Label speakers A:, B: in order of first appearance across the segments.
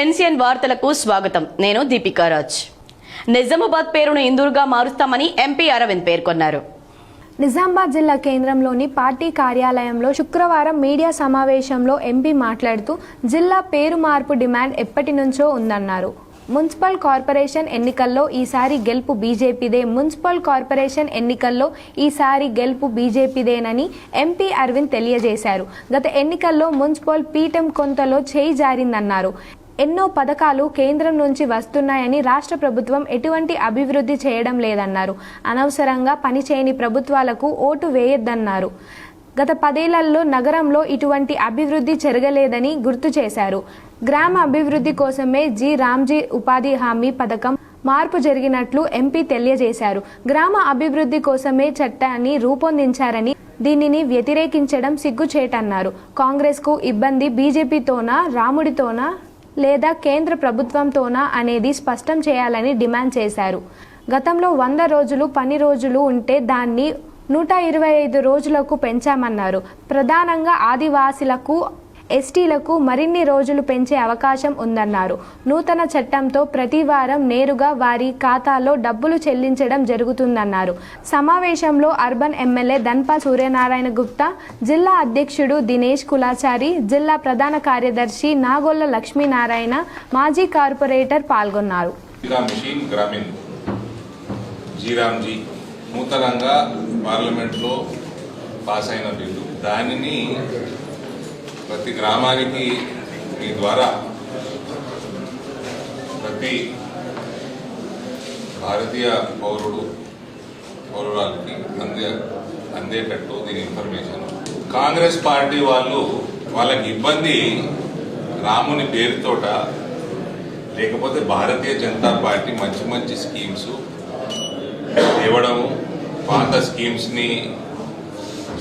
A: NCN వార్తలకు స్వాగతం. నేను దీపికా రాజ్. నిజామాబాద్ పేరును ఇందూరుగా మారుస్తామని ఎంపీ అరవింద్ పేర్కొన్నారు.
B: నిజామాబాద్ జిల్లా కేంద్రంలోని పార్టీ కార్యాలయంలో శుక్రవారం మీడియా సమావేశంలో ఎంపీ మాట్లాడుతూ జిల్లా పేరు మార్పు డిమాండ్ ఎప్పటి నుంచో ఉందన్నారు. మున్సిపల్ కార్పొరేషన్ ఎన్నికల్లో ఈసారి గెలుపు బీజేపీదే, మున్సిపల్ కార్పొరేషన్ ఎన్నికల్లో ఈసారి గెలుపు బీజేపీదేనని ఎంపీ అరవింద్ తెలియజేశారు. గత ఎన్నికల్లో మున్సిపల్ పీఠం కొంతలో చేయి జారిందన్నారు. ఎన్నో పథకాలు కేంద్రం నుంచి వస్తున్నాయని రాష్ట్ర ప్రభుత్వం ఎటువంటి అభివృద్ధి చేయడం లేదన్నారు. అనవసరంగా పనిచేయని ప్రభుత్వాలకు ఓటు వేయొద్దన్నారు. గత 10 ఏళ్లలో నగరంలో ఇటువంటి అభివృద్ధి జరగలేదని గుర్తు చేశారు. గ్రామ అభివృద్ధి కోసమే రామ్జీ ఉపాధి హామీ పథకం మార్పు జరిగినట్లు ఎంపీ తెలియజేశారు. గ్రామ అభివృద్ధి కోసమే చట్టాన్ని రూపొందించారని దీనిని వ్యతిరేకించడం సిగ్గుచేటన్నారు. కాంగ్రెస్కు ఇబ్బంది బీజేపీతోనా, రాముడితోనా లేదా కేంద్ర ప్రభుత్వంతోనా అనేది స్పష్టం చేయాలని డిమాండ్ చేశారు. గతంలో 100 రోజులు పని రోజులు ఉంటే దాన్ని 125 రోజులకు పెంచామన్నారు. ప్రధానంగా ఆదివాసీలకు, ఎస్టీలకు మరిన్ని రోజులు పెంచే అవకాశం ఉందన్నారు. నూతన చట్టంతో ప్రతి వారం నేరుగా వారి ఖాతాలో డబ్బులు చెల్లించడం జరుగుతుందన్నారు. సమావేశంలో అర్బన్ ఎమ్మెల్యే ధన్పాల్ సూర్యనారాయణ గుప్తా, జిల్లా అధ్యక్షుడు దినేష్ కులాచారి, జిల్లా ప్రధాన కార్యదర్శి నాగొల్ల లక్ష్మీనారాయణ, మాజీ కార్పొరేటర్ పాల్గొన్నారు.
C: నూతనంగా పార్లమెంట్లో పాస్ అయిన బిల్లు, దానిని ప్రతి గ్రామానికి మీ ద్వారా ప్రతి భారతీయ పౌరురాలకి అందేటట్టు దీని ఇన్ఫర్మేషన్. కాంగ్రెస్ పార్టీ వాళ్ళకి ఇబ్బంది రాముని పేరుతోట, లేకపోతే భారతీయ జనతా పార్టీ మంచి మంచి స్కీమ్స్ ఇవ్వడము, పాత స్కీమ్స్ని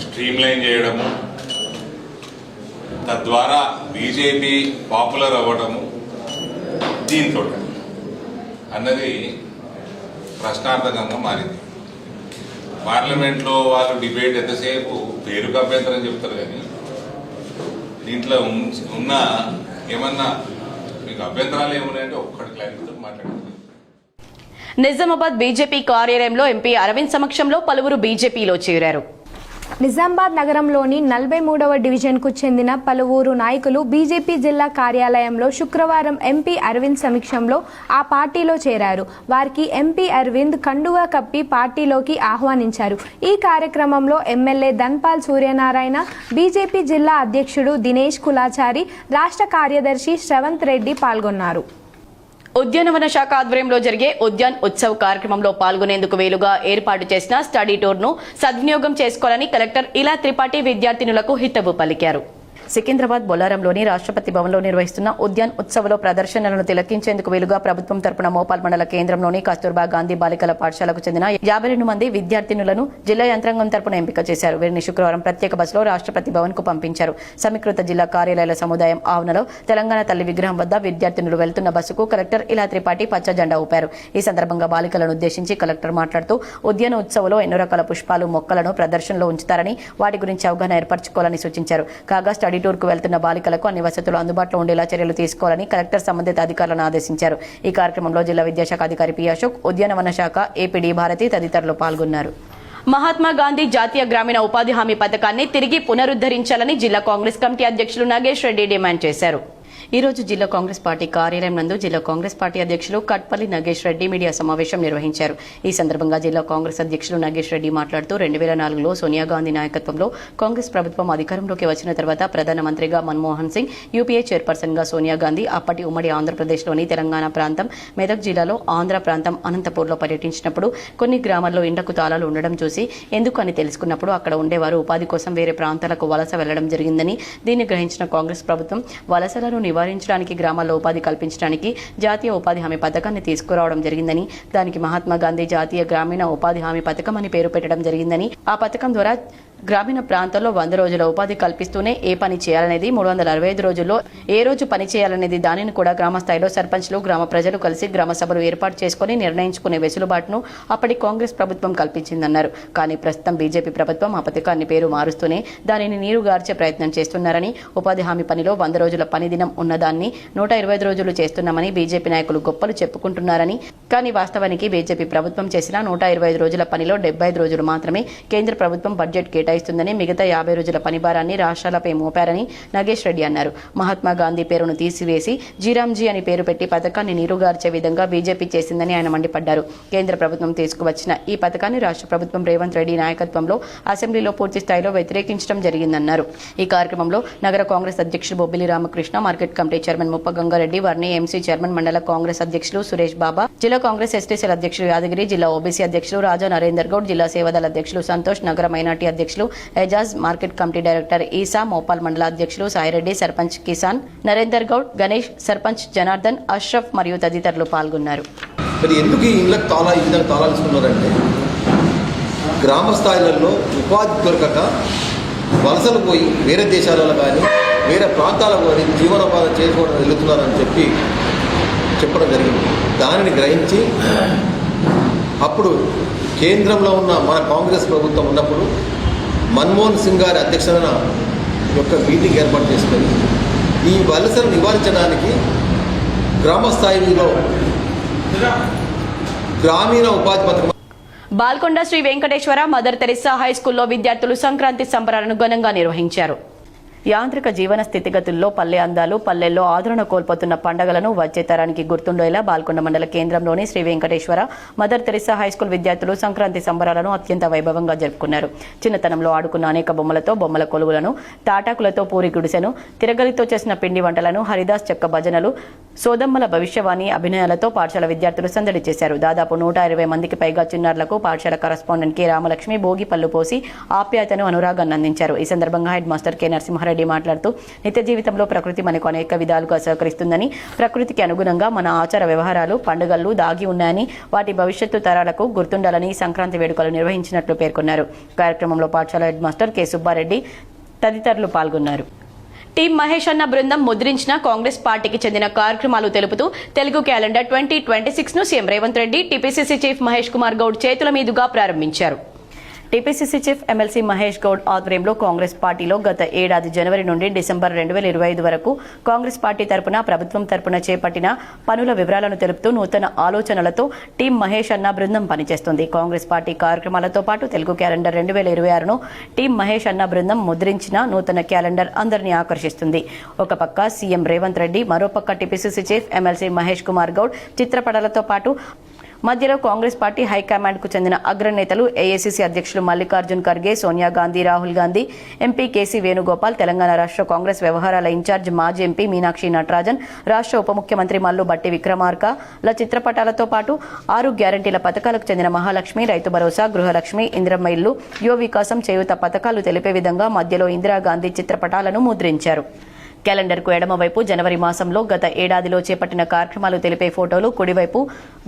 C: స్ట్రీమ్లైన్ చేయడము, తద్వారా బీజేపీ పాపులర్ అవ్వడము, దీంతో అన్నది ప్రశ్నార్థకంగా మారింది. పార్లమెంట్లో వాళ్ళు డిబేట్ ఎంతసేపు పేరుకు అభ్యంతరం చెప్తారు, కానీ దీంట్లో ఉన్న ఏమన్నా మీకు అభ్యంతరాలు ఏమున్నాయంటే ఒక్కటి క్లారిటీతో మాట్లాడుతుంది.
A: నిజామాబాద్ బీజేపీ కార్యాలయంలో ఎంపీ అరవింద్ సమక్షంలో పలువురు బీజేపీలో చేరారు.
B: నిజామాబాద్ నగరంలోని 43వ డివిజన్కు చెందిన పలువురు నాయకులు బీజేపీ జిల్లా కార్యాలయంలో శుక్రవారం ఎంపీ అరవింద్ సమక్షంలో ఆ పార్టీలో చేరారు. వారికి ఎంపీ అరవింద్ కండువా కప్పి పార్టీలోకి ఆహ్వానించారు. ఈ కార్యక్రమంలో ఎమ్మెల్యే ధన్పాల్ సూర్యనారాయణ, బీజేపీ జిల్లా అధ్యక్షుడు దినేష్ కులాచారి, రాష్ట్ర కార్యదర్శి శ్రవంత్ రెడ్డి పాల్గొన్నారు.
A: ఉద్యానవన శాఖ ఆధ్వర్యంలో జరిగే ఉద్యాన్ ఉత్సవ్ కార్యక్రమంలో పాల్గొనేందుకు వీలుగా ఏర్పాటు చేసిన స్టడీ టూర్ ను సద్వినియోగం చేసుకోవాలని కలెక్టర్ ఇలా త్రిపాఠి విద్యార్థినులకు హితవు పలికారు. సికింద్రాబాద్ బొల్లారంలోని రాష్ట్రపతి భవన్లో నిర్వహిస్తున్న ఉద్యాన్ ఉత్సవ్లో ప్రదర్శనలను తిలకించేందుకు వీలుగా ప్రభుత్వం తరపున మోపాల్ మండల కేంద్రంలోని కస్తూర్బా గాంధీ బాలికల పాఠశాలకు చెందిన 52 మంది విద్యార్థినులను జిల్లా యంత్రాంగం తరపున ఎంపిక చేశారు. వీరిని శుక్రవారం ప్రత్యేక బస్సులో రాష్ట్రపతి భవన్ కు పంపించారు. సమీకృత జిల్లా కార్యాలయాల సముదాయం ఆవరణలో తెలంగాణ తల్లి విగ్రహం వద్ద విద్యార్థినులు వెళ్తున్న బస్సుకు కలెక్టర్ ఇలా త్రిపాఠి పచ్చ జెండా ఊపారు. ఈ సందర్భంగా బాలికలను ఉద్దేశించి కలెక్టర్ మాట్లాడుతూ ఉద్యాన ఉత్సవ్లో ఎన్నో రకాల పుష్పాలు, మొక్కలను ప్రదర్శనలో ఉంచుతారని, వాటి గురించి అవగాహన ఏర్పరచుకోవాలని సూచించారు. కాగా స్టడీ టూర్ కు వెళ్తున్న బాలికలకు అన్ని వసతులు అందుబాటులో ఉండేలా చర్యలు తీసుకోవాలని కలెక్టర్ సంబంధిత అధికారులను ఆదేశించారు. ఈ కార్యక్రమంలో జిల్లా విద్యాశాఖ అధికారి పి అశోక్, ఉద్యానవన శాఖ ఏపీడీ భారతి తదితరులు పాల్గొన్నారు. మహాత్మా గాంధీ జాతీయ గ్రామీణ ఉపాధి హామీ పథకాన్ని తిరిగి పునరుద్ధరించాలని జిల్లా కాంగ్రెస్ కమిటీ అధ్యక్షులు నాగేష్ రెడ్డి డిమాండ్ చేశారు. ఈ రోజు జిల్లా కాంగ్రెస్ పార్టీ కార్యాలయం నందు జిల్లా కాంగ్రెస్ పార్టీ అధ్యక్షులు కట్పల్లి నగేష్ రెడ్డి మీడియా సమావేశం నిర్వహించారు. ఈ సందర్భంగా జిల్లా కాంగ్రెస్ అధ్యక్షులు నగేష్ రెడ్డి మాట్లాడుతూ 2004లో సోనియా గాంధీ నాయకత్వంలో కాంగ్రెస్ ప్రభుత్వం అధికారంలోకి వచ్చిన తర్వాత ప్రధానమంత్రిగా మన్మోహన్ సింగ్, యూపీఏ చైర్పర్సన్ గా సోనియా గాంధీ అప్పటి ఉమ్మడి ఆంధ్రప్రదేశ్లోని తెలంగాణ ప్రాంతం, మెదక్ జిల్లాలో ఆంధ్ర ప్రాంతం అనంతపూర్లో పర్యటించినప్పుడు కొన్ని గ్రామాల్లో ఇండ్లకు తాళాలు ఉండడం చూసి ఎందుకు అని తెలుసుకున్నప్పుడు అక్కడ ఉండేవారు ఉపాధి కోసం వేరే ప్రాంతాలకు వలస వెళ్లడం జరిగిందని, దీన్ని గ్రహించిన కాంగ్రెస్ ప్రభుత్వం వలసలను నివారించడానికి, గ్రామాల్లో ఉపాధి కల్పించడానికి జాతీయ ఉపాధి హామీ పథకాన్ని తీసుకురావడం జరిగిందని, దానికి మహాత్మా గాంధీ జాతీయ గ్రామీణ ఉపాధి హామీ పథకం అని పేరు పెట్టడం జరిగిందని, ఆ పథకం ద్వారా గ్రామీణ ప్రాంతాల్లో 100 రోజుల ఉపాధి కల్పిస్తూనే ఏ పని చేయాలనేది 365 రోజుల్లో ఏ రోజు పని చేయాలనేది దానిని కూడా గ్రామ స్థాయిలో సర్పంచ్లు గ్రామ ప్రజలు కలిసి గ్రామ సభలు ఏర్పాటు చేసుకుని నిర్ణయించుకునే వెసులుబాటును అప్పటి కాంగ్రెస్ ప్రభుత్వం కల్పించిందన్నారు. కానీ ప్రస్తుతం బీజేపీ ప్రభుత్వం ఆ పథకాన్ని పేరు మారుస్తూనే దానిని నీరుగార్చే ప్రయత్నం చేస్తున్నారని, ఉపాధి హామీ పనిలో 100 రోజుల పని దినం ఉన్నదాన్ని 125 రోజులు చేస్తున్నామని బీజేపీ నాయకులు గొప్పలు చెప్పుకుంటున్నారని, కానీ వాస్తవానికి బీజేపీ ప్రభుత్వం చేసిన 125 రోజుల పనిలో 75 రోజులు మాత్రమే కేంద్ర ప్రభుత్వం బడ్జెట్ కేటాయిస్తుందని, మిగతా 50 రోజుల పని భారాన్ని రాష్ట్రాలపై మోపారని నాగేష్ రెడ్డి అన్నారు. మహాత్మా గాంధీ పేరును తీసివేసి జీరాంజీ అని పేరు పెట్టి పథకాన్ని నీరుగార్చే విధంగా బీజేపీ చేసిందని ఆయన మండిపడ్డారు. కేంద్ర ప్రభుత్వం తీసుకువచ్చిన ఈ పథకాన్ని రాష్ట్ర ప్రభుత్వం రేవంత్ రెడ్డి నాయకత్వంలో అసెంబ్లీలో పూర్తి స్థాయిలో వ్యతిరేకించడం జరిగిందన్నారు. ఈ కార్యక్రమంలో నగర కాంగ్రెస్ అధ్యక్షుడు Bobbili Ramakrishna, market committee chairman ముప్ప గంగారెడ్డి, వర్ణి ఎంసీ చైర్మన్, మండల కాంగ్రెస్ అధ్యక్షులు సురేష్ బాబా, జిల్లా కాంగ్రెస్ ఎస్టీసీల అధ్యక్షులు యాదగిరి, జిల్లా ఓబీసీ అధ్యక్షులు రాజా నరేందర్ గౌడ్, జిల్లా సేవాదళ అధ్యక్షులు సంతోష్, నగర మైనార్టీ అధ్యక్షులు ఎజాజ్, మార్కెట్ కమిటీ డైరెక్టర్ ఈసా, మోపాల్ మండల అధ్యక్షులు సాయిరెడ్డి, సర్పంచ్ కిసాన్ నరేందర్ గౌడ్, గణేష్, సర్పంచ్ జనార్దన్, అష్రఫ్ మరియు తదితరులు పాల్గొన్నారు.
D: మరి ఎందుకు ఈ ఇళ్లకు ఈ విధంగా తాళాలు ఇస్తున్నారంటే, గ్రామ స్థాయిలలో ఉపాధి దొరకక వలసలు పోయి వేరే దేశాలలో కానీ వేరే ప్రాంతాలకు కానీ జీవనోపాధి చేసుకోవడం వెళ్తున్నారని చెప్పడం జరిగింది. దానిని గ్రహించి అప్పుడు కేంద్రంలో ఉన్న మన కాంగ్రెస్ ప్రభుత్వం ఉన్నప్పుడు మన్మోహన్ సింగ్ గారి అధ్యక్షతన యొక్క మీటింగ్ ఏర్పాటు చేసుకొని ఈ వలసను నివారించడానికి గ్రామ స్థాయిలో గ్రామీణ ఉపాధి పథకం.
A: Balkonda Shri Venkateshwara mother Teresa high స్కూల్లో విద్యార్థులు సంక్రాంతి సంబరాలను ఘనంగా నిర్వహించారు. యాంత్రిక జీవన స్థితిగతుల్లో పల్లె అందాలు, పల్లెల్లో ఆదరణ కోల్పోతున్న పండుగలను వచ్చే తరానికి గుర్తుండేలా బాల్కొండ మండల కేంద్రంలోని Shri Venkateshwara mother Teresa high school విద్యార్థులు సంక్రాంతి సంబరాలను అత్యంత వైభవంగా జరుపుకున్నారు. చిన్నతనంలో ఆడుకున్న అనేక బొమ్మలతో బొమ్మల కొలువులను, తాటాకులతో పూరి గుడిసెను, తిరగలితో చేసిన పిండి వంటలను, హరిదాస్ చెక్క భజనలు, సోదమ్మల భవిష్యవాణి అభినయాలతో పాఠశాల విద్యార్థులు సందడి చేశారు. దాదాపు 120 మందికి పైగా చిన్నారులకు పాఠశాల కరస్పాండెంట్ కె రామలక్ష్మి భోగి పళ్ళు పోసి ఆప్యాయతను, అనురాగాన్ని అందించారు. ఈ సందర్భంగా హెడ్ మాస్టర్ కె నరసింహారెడ్డి మాట్లాడుతూ, నిత్య జీవితంలో ప్రకృతి మనకు అనేక విధాలుగా సహకరిస్తుందని, ప్రకృతికి అనుగుణంగా మన ఆచార వ్యవహారాలు, పండుగలు దాగి ఉన్నాయని, వాటి భవిష్యత్తు తరాలకు గుర్తుండాలని సంక్రాంతి వేడుకలు నిర్వహించినట్లు పేర్కొన్నారు. కార్యక్రమంలో పాఠశాల హెడ్ మాస్టర్ కె సుబ్బారెడ్డి తదితరులు పాల్గొన్నారు. టీం మహేష్ అన్న బృందం ముద్రించిన కాంగ్రెస్ పార్టీకి చెందిన కార్యక్రమాలు తెలుపుతూ తెలుగు క్యాలెండర్ 2026 ను CM Revanth Reddy TPCC chief Mahesh Kumar Goud చేతుల మీదుగా ప్రారంభించారు. TPCC chief MLC Mahesh Goud ఆధ్వర్యంలో కాంగ్రెస్ పార్టీలో గత ఏడాది జనవరి నుండి డిసెంబర్ 2025 వరకు కాంగ్రెస్ పార్టీ తరపున, ప్రభుత్వం తరపున చేపట్టిన పనుల వివరాలను తెలుపుతూ నూతన ఆలోచనలతో టీం మహేష్ అన్న బృందం పనిచేస్తుంది. కాంగ్రెస్ పార్టీ కార్యక్రమాలతో పాటు తెలుగు క్యాలెండర్ 2026ను టీం మహేష్ అన్న బృందం ముద్రించిన నూతన క్యాలెండర్ అందరినీ ఆకర్షిస్తుంది. ఒక పక్క సీఎం రేవంత్ రెడ్డి, మరోపక్క TPCC chief MLC Mahesh Kumar Goud చిత్రపటాలతో పాటు మధ్యలో కాంగ్రెస్ పార్టీ హైకమాండ్ కు చెందిన అగ్రనేతలు ఏఐసీసీ అధ్యక్షులు మల్లికార్జున్ ఖర్గే, సోనియా గాంధీ, రాహుల్ గాంధీ, ఎంపీ కేసీ వేణుగోపాల్, తెలంగాణ రాష్ట్ర కాంగ్రెస్ వ్యవహారాల ఇన్ఛార్జ్ మాజీ ఎంపీ మీనాక్షి నటరాజన్, రాష్ట్ర ఉప ముఖ్యమంత్రి మల్లు బట్టి విక్రమార్కల చిత్రపటాలతో పాటు 6 గ్యారంటీల పథకాలకు చెందిన మహాలక్ష్మి, రైతు భరోసా, గృహలక్ష్మి, ఇందిరమ్మ ఇల్లు, యువ వికాసం, చేయూత పథకాలు తెలిపే విధంగా మధ్యలో ఇందిరాగాంధీ చిత్రపటాలను ముద్రించారు. క్యాలెండర్కు ఎడమవైపు జనవరి మాసంలో గత ఏడాదిలో చేపట్టిన కార్యక్రమాలు తెలిపే ఫోటోలు, కుడివైపు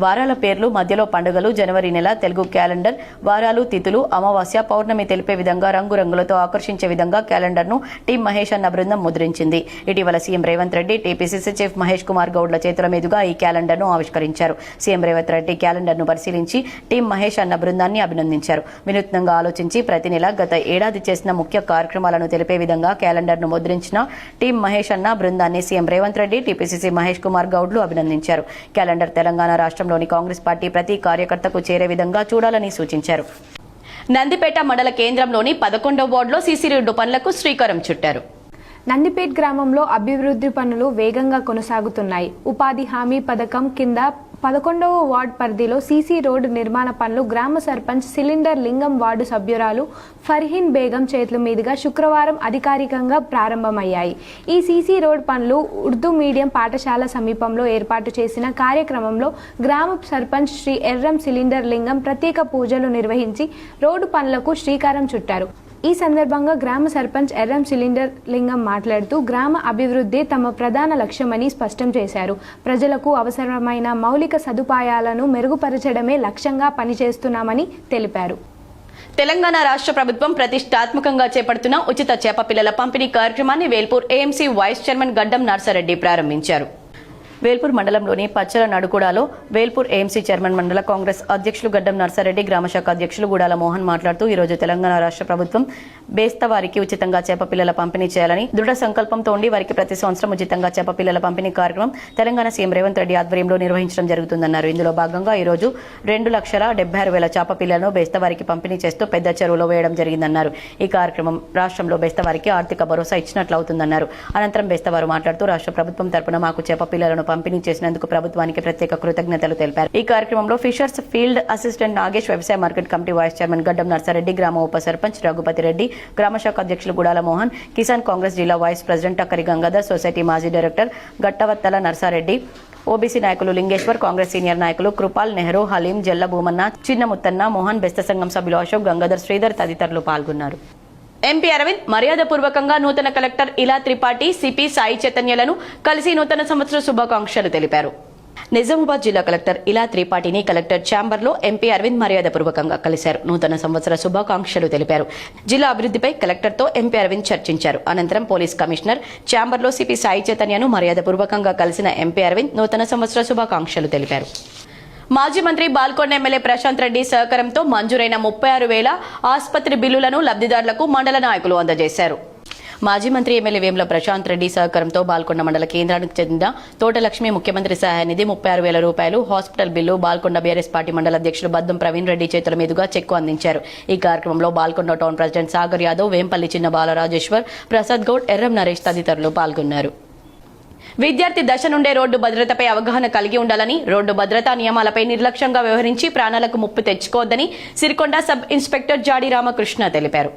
A: వారాల పేర్లు, మధ్యలో పండుగలు, జనవరి నెల తెలుగు క్యాలెండర్ వారాలు, తిథులు, అమావాస్య, పౌర్ణమి తెలిపే విధంగా రంగురంగులతో ఆకర్షించే విధంగా క్యాలెండర్ను టీం మహేష్ అన్న బృందం ముద్రించింది. ఇటీవల CM Revanth Reddy, TPCC chief Mahesh Kumar గౌడ్ల చేతుల మీదుగా ఈ క్యాలెండర్ను ఆవిష్కరించారు. సీఎం రేవంత్ రెడ్డి క్యాలెండర్ను పరిశీలించి టీం మహేష్ అన్న బృందాన్ని అభినందించారు. వినూత్నంగా ఆలోచించి ప్రతి నెల గత ఏడాది చేసిన ముఖ్య కార్యక్రమాలను తెలిపే విధంగా క్యాలెండర్ను ముద్రించిన టీం మహేష్ అన్న బృందాన్ని సీఎం రేవంత్ రెడ్డి, టీపీసీసీ మహేష్ కుమార్ గౌడ్లు అభినందించారు. క్యాలెండర్ తెలంగాణ రాష్ట్రంలోని కాంగ్రెస్ పార్టీ ప్రతి కార్యకర్తకు చేరే విధంగా చూడాలని సూచించారు. నందిపేట మండల కేంద్రంలోని 11వ వార్డులో సీసీ రోడ్డు పనులకు శ్రీకారం చుట్టారు.
B: నందిపేట్ గ్రామంలో అభివృద్ధి పనులు వేగంగా కొనసాగుతున్నాయి. ఉపాధి హామీ పథకం కింద 11వ వార్డు పరిధిలో సీసీ రోడ్డు నిర్మాణ పనులు గ్రామ సర్పంచ్ సిలిండర్ లింగం వార్డు సభ్యురాలు ఫర్హీన్ బేగం చేతుల మీదుగా శుక్రవారం అధికారికంగా ప్రారంభమయ్యాయి. ఈ సీసీ రోడ్ పనులు ఉర్దూ మీడియం పాఠశాల సమీపంలో ఏర్పాటు చేసిన కార్యక్రమంలో గ్రామ సర్పంచ్ శ్రీ ఎర్రం సిలిండర్ లింగం ప్రత్యేక పూజలు నిర్వహించి రోడ్డు పనులకు శ్రీకారం చుట్టారు. ఈ సందర్భంగా గ్రామ సర్పంచ్ ఎర్రం సిలిండర్ లింగం మాట్లాడుతూ గ్రామ అభివృద్ధి తమ ప్రధాన లక్ష్యమని స్పష్టం చేశారు. ప్రజలకు అవసరమైన మౌలిక సదుపాయాలను మెరుగుపరచడమే లక్ష్యంగా పనిచేస్తున్నామని తెలిపారు.
A: తెలంగాణ రాష్ట్ర ప్రభుత్వం ప్రతిష్టాత్మకంగా చేపడుతున్న ఉచిత చేప పిల్లల పంపిణీ కార్యక్రమాన్ని వేల్పూర్ ఏఎంసీ వైస్ చైర్మన్ గడ్డం నర్సారెడ్డి ప్రారంభించారు. వేల్పూర్ మండలంలోని పచ్చల నడుకుడాలో వేల్పూర్ ఏఎంసీ చైర్మన్ మండల కాంగ్రెస్ అధ్యక్షులు గడ్డం నర్సారెడ్డి, గ్రామశాఖ అధ్యక్షులు గుడాల మోహన్ మాట్లాడుతూ ఈ రోజు తెలంగాణ రాష్ట్ర ప్రభుత్వం బేస్తవారికి ఉచితంగా చేప పిల్లల పంపిణీ చేయాలని దృఢ సంకల్పంతో ఉండి వారికి ప్రతి సంవత్సరం ఉచితంగా చేప పిల్లల పంపిణీ కార్యక్రమం తెలంగాణ సీఎం రేవంత్ రెడ్డి ఆధ్వర్యంలో నిర్వహించడం జరుగుతుందన్నారు. ఇందులో భాగంగా ఈ రోజు 2,76,000 చేప పిల్లలను బేస్తవారికి పంపిణీ చేస్తూ పెద్ద చెరువులో వేయడం జరిగిందన్నారు. ఈ కార్యక్రమం రాష్ట్రంలో బేస్తవారికి ఆర్థిక భరోసా ఇచ్చినట్లు అవుతుందన్నారు. అనంతరం బేస్తవారు మాట్లాడుతూ రాష్ట్ర ప్రభుత్వం తరపున మాకు చేప పిల్లలను పంపిణీ చేసినందుకు ప్రభుత్వానికి ప్రత్యేక కృతజ్ఞతలు తెలిపారు. ఈ కార్యక్రమంలో ఫిషర్స్ ఫీల్డ్ అసిస్టెంట్ నాగేష్, వ్యవసాయ మార్కెట్ కమిటీ వైస్ చైర్మన్ గడ్డం నర్సారెడ్డి, గ్రామ ఉప సర్పంచ్ రఘుపతి రెడ్డి, గ్రామశాఖ అధ్యక్షులు గుడాల మోహన్, కిసాన్ కాంగ్రెస్ జిల్లా వైస్ ప్రెసిడెంట్ టక్కరి గంగాధర్, సొసైటీ మాజీ డైరెక్టర్ గట్టవత్తల నర్సారెడ్డి, ఓబీసీ నాయకులు లింగేశ్వర్, కాంగ్రెస్ సీనియర్ నాయకులు కృపాల్, నెహ్రూ, హలీం, జల్ల భూమన్న, చిన్న ముత్తన్న, మోహన్, బెస్త సంఘం సభ్యులు అశోక్, గంగాధర్, శ్రీధర్ తదితరులు పాల్గొన్నారు. ఎంపీ అరవింద్ మర్యాదపూర్వకంగా నూతన కలెక్టర్ ఇలా త్రిపాఠి, సిపి సాయి చైతన్యలను కలిసి నూతన సంవత్సర శుభాకాంక్షలు తెలిపారు. నిజామాబాద్ జిల్లా కలెక్టర్ ఇలా త్రిపాఠిని కలెక్టర్ ఛాంబర్లో ఎంపీ అరవింద్ మర్యాదపూర్వకంగా కలిశారు. నూతన సంవత్సర శుభాకాంక్షలు తెలిపారు. జిల్లా అభివృద్ధిపై కలెక్టర్తో ఎంపీ అరవింద్ చర్చించారు. అనంతరం పోలీస్ కమిషనర్ ఛాంబర్లో సిపి సాయి చైతన్యను మర్యాదపూర్వకంగా కలిసిన ఎంపీ అరవింద్ నూతన సంవత్సర శుభాకాంక్షలు తెలిపారు. మాజీ మంత్రి బాల్కొండ ఎమ్మెల్యే ప్రశాంత్ రెడ్డి సహకారంతో మంజూరైన 36,000 ఆసుపత్రి బిల్లులను లబ్ధిదారులకు మండల నాయకులు అందజేశారు. మాజీ మంత్రి ఎమ్మెల్యే వేముల ప్రశాంత్ రెడ్డి సహకారంతో బాల్కొండ మండల కేంద్రానికి చెందిన తోటలక్ష్మి ముఖ్యమంత్రి సహాయ నిధి 36,000 రూపాయలు hospital bill Balkonda BRS party మండల అధ్యక్షులు బద్దం ప్రవీణ్ రెడ్డి చేతుల మీదుగా చెక్కు అందించారు. ఈ కార్యక్రమంలో బాల్కొండ టౌన్ ప్రెసిడెంట్ సాగర్ యాదవ్, వేంపల్లి చిన్న బాలరాజేశ్వర్, ప్రసాద్ గౌడ్, ఎర్రం నరేష్ తదితరులు పాల్గొన్నారు. విద్యార్థి దశ నుండే రోడ్డు భద్రతపై అవగాహన కలిగి ఉండాలని, రోడ్డు భద్రతా నియమాలపై నిర్లక్ష్యంగా వ్యవహరించి ప్రాణాలకు ముప్పు తెచ్చుకోవద్దని సిరికొండ సబ్ ఇన్స్పెక్టర్ జాడి రామకృష్ణ తెలిపారు.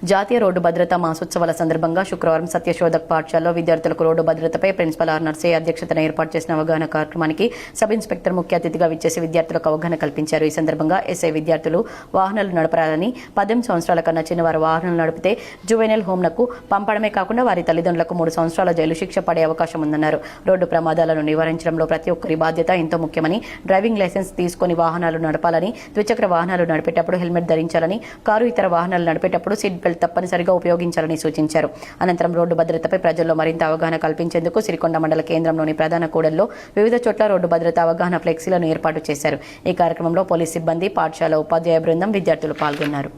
A: జాతీయ రోడ్డు భద్రతా మాసోత్సవాల సందర్భంగా శుక్రవారం సత్యశోధక్ పాఠశాలలో విద్యార్థులకు రోడ్డు భద్రతపై ప్రిన్సిపల్ ఆర్ నర్సే అధ్యక్షతన ఏర్పాటు చేసిన అవగాహన కార్యక్రమానికి సబ్ ఇన్స్పెక్టర్ ముఖ్య అతిథిగా విచ్చేసి విద్యార్థులకు అవగాహన కల్పించారు. ఈ సందర్భంగా ఎస్ఐ విద్యార్థులు వాహనాలు నడపరాలని, 18 సంవత్సరాల కన్నా చిన్నవారు వాహనాలు నడిపితే జువెనైల్ హోమ్లకు పంపడమే కాకుండా వారి తల్లిదండ్రులకు 3 సంవత్సరాల జైలు శిక్ష పడే అవకాశం ఉందన్నారు. రోడ్డు ప్రమాదాలను నివారించడంలో ప్రతి ఒక్కరి బాధ్యత ఎంతో ముఖ్యమని, డ్రైవింగ్ లైసెన్స్ తీసుకుని వాహనాలు నడపాలని, ద్విచక్ర వాహనాలు నడిపేటప్పుడు హెల్మెట్ ధరించాలని, కారు ఇతర వాహనాలు నడిపేటప్పుడు సీట్ బెల్ట్ తప్పనిసరిగా ఉపయోగించాలని సూచించారు. అనంతరం రోడ్డు భద్రతపై ప్రజల్లో మరింత అవగాహన కల్పించేందుకు సిరికొండ మండల కేంద్రంలోని ప్రధాన కూడల్లో వివిధ చోట్ల రోడ్డు భద్రతా అవగాహన ఫ్లెక్సీలను ఏర్పాటు చేశారు. ఈ కార్యక్రమంలో పోలీస్ సిబ్బంది, పాఠశాల ఉపాధ్యాయ బృందం, విద్యార్థులు పాల్గొన్నారు.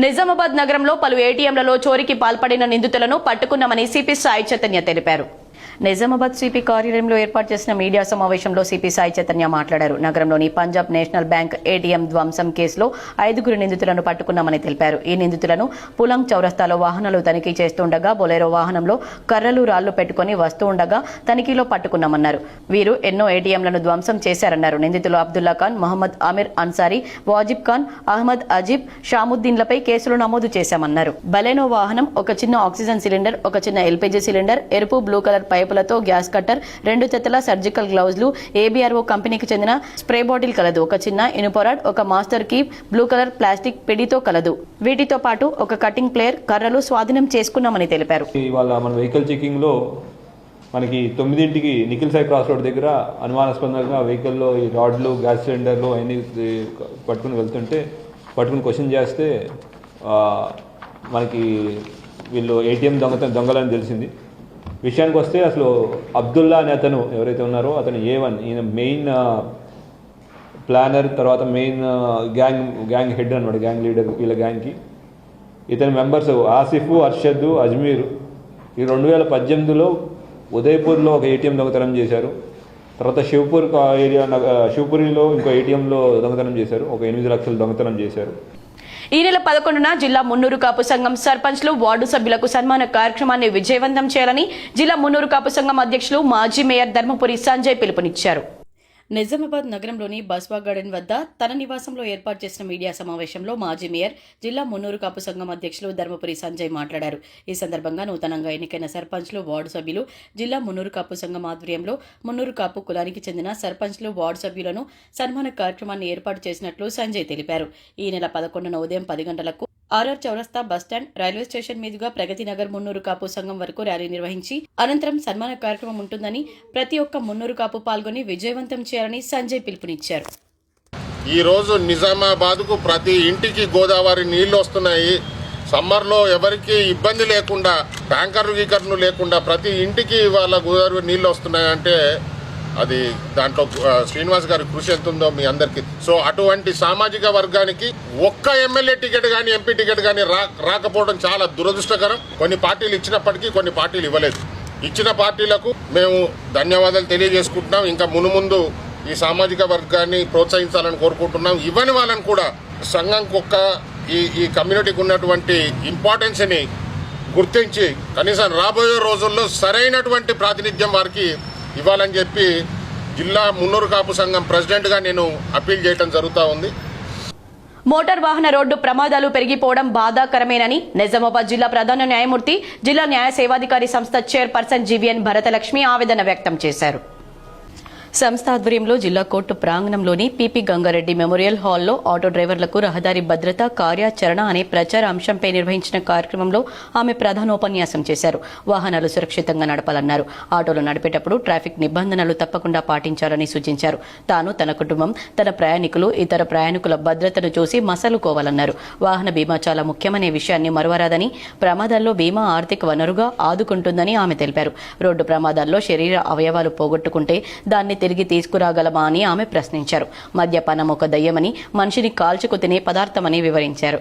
A: నిజామాబాద్ నగరంలో పలు ఏటీఎంలలో చోరీకి పాల్పడిన నిందితులను పట్టుకున్నామని సిపి సాయి చైతన్య తెలిపారు. నిజామాబాద్ సిపి కార్యాలయంలో ఏర్పాటు చేసిన మీడియా సమావేశంలో సిపి సాయి చైతన్య మాట్లాడారు. నగరంలోని పంజాబ్ నేషనల్ బ్యాంక్ ఏటీఎం ధ్వంసం కేసులో 5 నిందితులను పట్టుకున్నామని తెలిపారు. ఈ నిందితులను పులంగ్ చౌరస్తాలో వాహనాలు తనిఖీ చేస్తుండగా బొలెరో వాహనంలో కర్రలు, రాళ్లు పెట్టుకుని వస్తూ ఉండగా తనిఖీలో పట్టుకున్నామన్నారు. వీరు ఎన్నో ఏటీఎంలను ధ్వంసం చేశారన్నారు. నిందితులు అబ్దుల్లా ఖాన్, మహమ్మద్ ఆమిర్ అన్సారీ, వాజిబ్ ఖాన్, అహ్మద్ అజీబ్, షాముద్దీన్లపై కేసులు నమోదు చేశామన్నారు. బలెనో వాహనం, ఒక చిన్న ఆక్సిజన్ సిలిండర్, ఒక చిన్న ఎల్పీజీ సిలిండర్, ఎరుపు బ్లూ కలర్ పైపులతో గ్యాస్ కట్టర్, 2 జతల సర్జికల్ గ్లౌజ్లు, ఏబీఆర్ఓ కంపెనీకి చెందిన స్ప్రే బాటిల్ కలదు, ఒక చిన్న ఇనుప రాడ్, ఒక master key, blue colour plastic పిడితో కలదు. వీటితో పాటు ఒక కటింగ్ ప్లేయర్, కర్రలు స్వాధీనం చేసుకున్నామని తెలిపారు.
E: ఇవాళ మన వెహికల్ చెకింగ్ లో మనకి 9ంటికి నిఖిల్ సాయి క్రాస్ రోడ్ దగ్గర అనుమానాస్పదంగా వెహికల్లో ఈ రాడ్లు, గ్యాస్ సిలిండర్లు అన్ని పట్టుకుని క్వశ్చన్ చేస్తే మనకి వీళ్ళు ఏటీఎం దొంగలని తెలిసింది. విషయానికి వస్తే అసలు అబ్దుల్లా అనే అతను ఎవరైతే ఉన్నారో అతను A1, ఈయన మెయిన్ ప్లానర్, తర్వాత మెయిన్ గ్యాంగ్ హెడ్ అనమాట, గ్యాంగ్ లీడర్ వీళ్ళ గ్యాంగ్కి. ఇతని మెంబర్స్ ఆసిఫ్, అర్షద్, అజ్మీర్. ఈ 2018లో ఉదయపూర్లో ఒక ఏటీఎం దొంగతనం చేశారు. తర్వాత శివపురిలో ఇంకో ఏటీఎంలో దొంగతనం చేశారు. ఒక 8 లక్షలు దొంగతనం చేశారు.
A: ఈ నెల 11న జిల్లా మున్నూరు కాపు సంఘం సర్పంచ్లు, వార్డు సభ్యులకు సన్మాన కార్యక్రమాన్ని విజయవంతం చేయాలని జిల్లా మున్నూరు కాపు సంఘం అధ్యక్షులు మాజీ మేయర్ ధర్మపురి సంజయ్ పిలుపునిచ్చారు. నిజామాబాద్ నగరంలోని బస్వా గార్డెన్ వద్ద తన నివాసంలో ఏర్పాటు చేసిన మీడియా సమావేశంలో మాజీ మేయర్, జిల్లా మున్నూరు కాపు సంఘం అధ్యక్షులు ధర్మపురి సంజయ్ మాట్లాడారు. ఈ సందర్భంగా నూతనంగా ఎన్నికైన సర్పంచ్లు, వార్డు సభ్యులు, జిల్లా మున్నూరు కాపు సంఘం ఆధ్వర్యంలో మున్నూరు కాపు కులానికి చెందిన సర్పంచ్లు, వార్డు సభ్యులను సన్మాన కార్యక్రమాన్ని ఏర్పాటు చేసినట్లు సంజయ్ తెలిపారు. ఈ నెల 11న ఉదయం 10 గంటలకు ఆర్ఆర్ చౌరస్తా బస్టాండ్, రైల్వే స్టేషన్ మీదుగా ప్రగతి నగర్ మున్నూరు కాపు సంఘం వరకు ర్యాలీ నిర్వహించి అనంతరం సన్మాన కార్యక్రమం ఉంటుందని, ప్రతి ఒక్క మున్నూరు కాపు పాల్గొని విజయవంతం చేయాలని సంజయ్ పిలుపునిచ్చారు.
F: ఈరోజు నిజామాబాద్కు ప్రతి ఇంటికి గోదావరి నీళ్లు వస్తున్నాయి. సమ్మర్లో ఎవరికి ఇబ్బంది లేకుండా ట్యాంకర్లు లేకుండా ప్రతి ఇంటికి వాళ్ళ గోదావరి నీళ్లు వస్తున్నాయంటే అది దాంట్లో శ్రీనివాస్ గారి కృషి ఎంత ఉందో మీ అందరికీ. సో అటువంటి సామాజిక వర్గానికి ఒక్క ఎమ్మెల్యే టికెట్ కానీ ఎంపీ టికెట్ కానీ రాకపోవడం చాలా దురదృష్టకరం. కొన్ని పార్టీలు ఇచ్చినప్పటికీ కొన్ని పార్టీలు ఇవ్వలేదు. ఇచ్చిన పార్టీలకు మేము ధన్యవాదాలు తెలియజేసుకుంటున్నాం. ఇంకా మునుముందు ఈ సామాజిక వర్గాన్ని ప్రోత్సహించాలని కోరుకుంటున్నాం. ఇవ్వని వాళ్ళని కూడా సంఘంకి ఈ కమ్యూనిటీకి ఉన్నటువంటి ఇంపార్టెన్స్ని గుర్తించి కనీసం రాబోయే రోజుల్లో సరైనటువంటి ప్రాతినిధ్యం వారికి ఇవ్వాలని చెప్పి జిల్లా మున్నూరు కాపు సంఘం ప్రెసిడెంట్గా నేను అప్పీల్ చేయడం జరుగుతూ ఉంది.
A: మోటార్ వాహన రోడ్డు ప్రమాదాలు పెరిగిపోవడం బాధాకరమేనని నిజామాబాద్ జిల్లా ప్రధాన న్యాయమూర్తి జిల్లా న్యాయ సేవాధికారి సంస్థ చైర్పర్సన్ జీవీఎన్ భరతలక్ష్మి ఆవేదన వ్యక్తం చేశారు. సంస్థ ఆధ్వర్యంలో జిల్లా కోర్టు ప్రాంగణంలోని పీపీ గంగారెడ్డి మెమోరియల్ హాల్లో ఆటో డ్రైవర్లకు రహదారి భద్రత కార్యాచరణ అనే ప్రచార అంశంపై నిర్వహించిన కార్యక్రమంలో ఆమె ప్రధానోపన్యాసం చేశారు. వాహనాలు సురక్షితంగా నడపాలన్నారు. ఆటోలు నడిపేటప్పుడు ట్రాఫిక్ నిబంధనలు తప్పకుండా పాటించాలని సూచించారు. తాను, తన కుటుంబం, తన ప్రయాణికులు, ఇతర ప్రయాణికుల భద్రతను చూసి మసలుకోవాలన్నారు. వాహన బీమా చాలా ముఖ్యమనే విషయాన్ని మరువరాదని, ప్రమాదాల్లో బీమా ఆర్థిక వనరుగా ఆదుకుంటుందని ఆమె తెలిపారు. రోడ్డు ప్రమాదాల్లో శరీర అవయవాలు పోగొట్టుకుంటే దాన్ని తిరిగి తీసుకురాగలమా అని ఆమె ప్రశ్నించారు. మద్యపానం ఒక దయ్యమని, మనిషిని కాల్చుకు తినే పదార్థమని వివరించారు.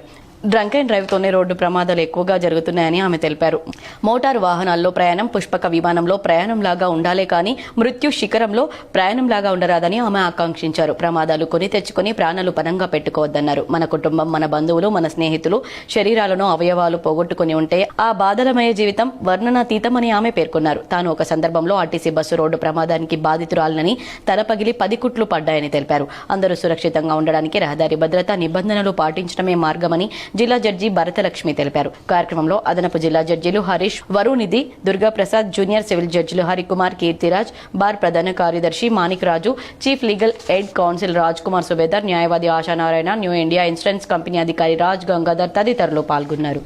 A: డ్రంక్ అండ్ డ్రైవ్ తోనే రోడ్డు ప్రమాదాలు ఎక్కువగా జరుగుతున్నాయని ఆమె తెలిపారు. మోటారు వాహనాల్లో ప్రయాణం పుష్పక విమానంలో ప్రయాణంలాగా ఉండాలే కానీ మృత్యు శిఖరంలో ప్రయాణంలాగా ఉండరాదని ఆమె ఆకాంక్షించారు. ప్రమాదాలు కొని తెచ్చుకుని ప్రాణాలు పనంగా పెట్టుకోవద్దన్నారు. మన కుటుంబం, మన బంధువులు, మన స్నేహితులు శరీరాలను, అవయవాలు పోగొట్టుకుని ఉంటే ఆ బాధలమయ జీవితం వర్ణనాతీతమని ఆమె పేర్కొన్నారు. తాను ఒక సందర్భంలో ఆర్టీసీ బస్సు రోడ్డు ప్రమాదానికి బాధితురాలని తల పగిలి 10 కుట్లు పడ్డాయని తెలిపారు. అందరూ సురక్షితంగా ఉండడానికి రహదారి భద్రతా నిబంధనలు పాటించడమే మార్గమని జిల్లా జడ్జి భరతలక్ష్మి తెలిపారు. కార్యక్రమంలో అదనపు జిల్లా జడ్జిలు హరీష్, వరుణిధి, దుర్గాప్రసాద్, జూనియర్ సివిల్ జడ్జిలు హరికుమార్, కీర్తిరాజ్, బార్ ప్రధాన కార్యదర్శి Manik Raju, chief legal aid council Raj Kumar Subedar, న్యాయవాది Ashanarayana, new India insurance company అధికారి రాజ్ గంగాధర్ తదితరులు పాల్గొన్నారు.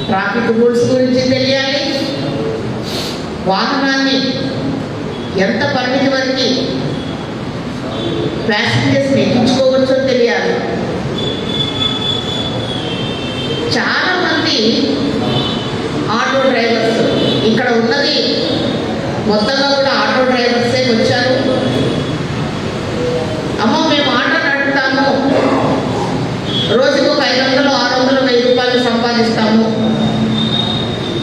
G: ట్రాఫిక్ రూల్స్ గురించి తెలియాలి, వాహనాన్ని ఎంత పరిమితి వరకు ప్యాసింజర్స్ ఎక్కించుకోవచ్చో తెలియాలి. చాలా మంది ఆటో డ్రైవర్స్ ఇక్కడ ఉన్నది మొత్తంగా కూడా ఆటో డ్రైవర్సే వచ్చారు. అమ్మో మేము ఆటో నడుపుతాము, రోజుకు 500, 600, 1000 రూపాయలు సంపాదిస్తాము,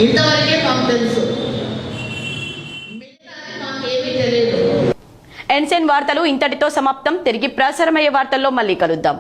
G: ఇంతవరకే మాకు తెలుసు, మిగతాది మాకేమీ తెలియదు.
A: ఎన్సెన్ వార్తలు ఇంతటితో సమాప్తం. తిరిగి ప్రసారమయ్యే వార్తల్లో మళ్ళీ కలుద్దాం.